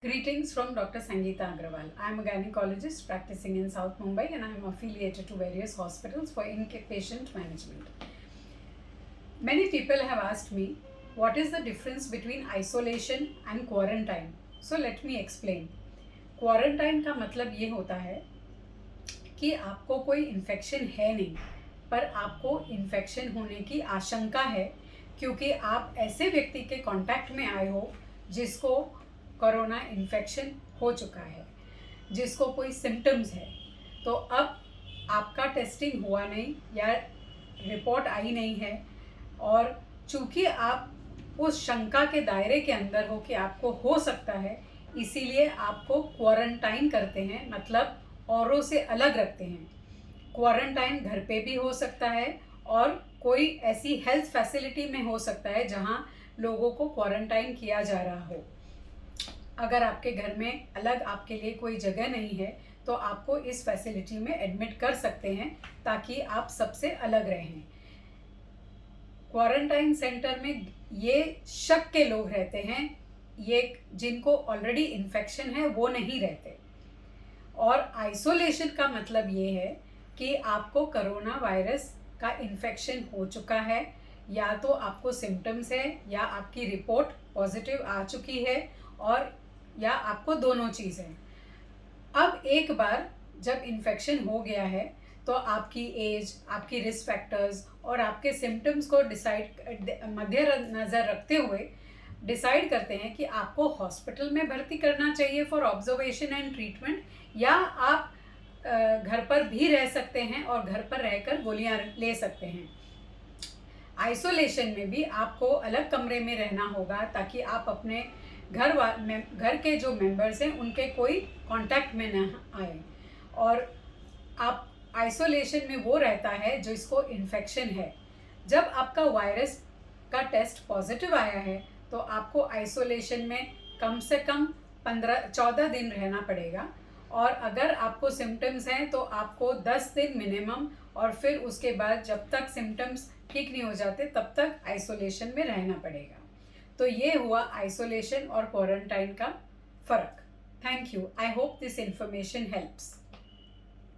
Greetings from Dr. Sangeeta Agrawal. I am a gynecologist practicing in South Mumbai and I am affiliated to various hospitals for inpatient management. Many people have asked me, what is the difference between isolation and quarantine? So let me explain. Quarantine का मतलब ये होता है कि आपको कोई infection है नहीं, पर आपको इन्फेक्शन होने की आशंका है क्योंकि आप ऐसे व्यक्ति के कांटेक्ट में आए हो जिसको कोरोना इन्फेक्शन हो चुका है, जिसको कोई सिम्टम्स है। तो अब आपका टेस्टिंग हुआ नहीं या रिपोर्ट आई नहीं है और चूँकि आप उस शंका के दायरे के अंदर हो कि आपको हो सकता है, इसीलिए आपको क्वारंटाइन करते हैं, मतलब औरों से अलग रखते हैं। क्वारंटाइन घर पे भी हो सकता है और कोई ऐसी हेल्थ फैसिलिटी में हो सकता है जहाँ लोगों को क्वारंटाइन किया जा रहा हो। अगर आपके घर में अलग आपके लिए कोई जगह नहीं है तो आपको इस फैसिलिटी में एडमिट कर सकते हैं ताकि आप सबसे अलग रहें। क्वारंटाइन सेंटर में ये शक के लोग रहते हैं, ये जिनको ऑलरेडी इन्फेक्शन है वो नहीं रहते। और आइसोलेशन का मतलब ये है कि आपको कोरोना वायरस का इन्फेक्शन हो चुका है, या तो आपको सिम्टम्स है या आपकी रिपोर्ट पॉजिटिव आ चुकी है और या आपको दोनों चीज़ है। अब एक बार जब इन्फेक्शन हो गया है तो आपकी एज, आपकी रिस्क फैक्टर्स और आपके सिम्टम्स को मद्देनज़र रखते हुए डिसाइड करते हैं कि आपको हॉस्पिटल में भर्ती करना चाहिए फॉर ऑब्जर्वेशन एंड ट्रीटमेंट, या आप घर पर भी रह सकते हैं और घर पर रहकर गोलियां ले सकते हैं। आइसोलेशन में भी आपको अलग कमरे में रहना होगा ताकि आप अपने घर के जो मेंबर्स हैं उनके कोई कांटेक्ट में न आए। और आप आइसोलेशन में वो रहता है जिसको इन्फेक्शन है। जब आपका वायरस का टेस्ट पॉजिटिव आया है तो आपको आइसोलेशन में कम से कम 14 दिन रहना पड़ेगा, और अगर आपको सिम्टम्स हैं तो आपको 10 दिन मिनिमम, और फिर उसके बाद जब तक सिम्टम्स ठीक नहीं हो जाते तब तक आइसोलेशन में रहना पड़ेगा। तो ये हुआ आइसोलेशन और क्वारंटाइन का फ़र्क। Thank you. I hope this information helps.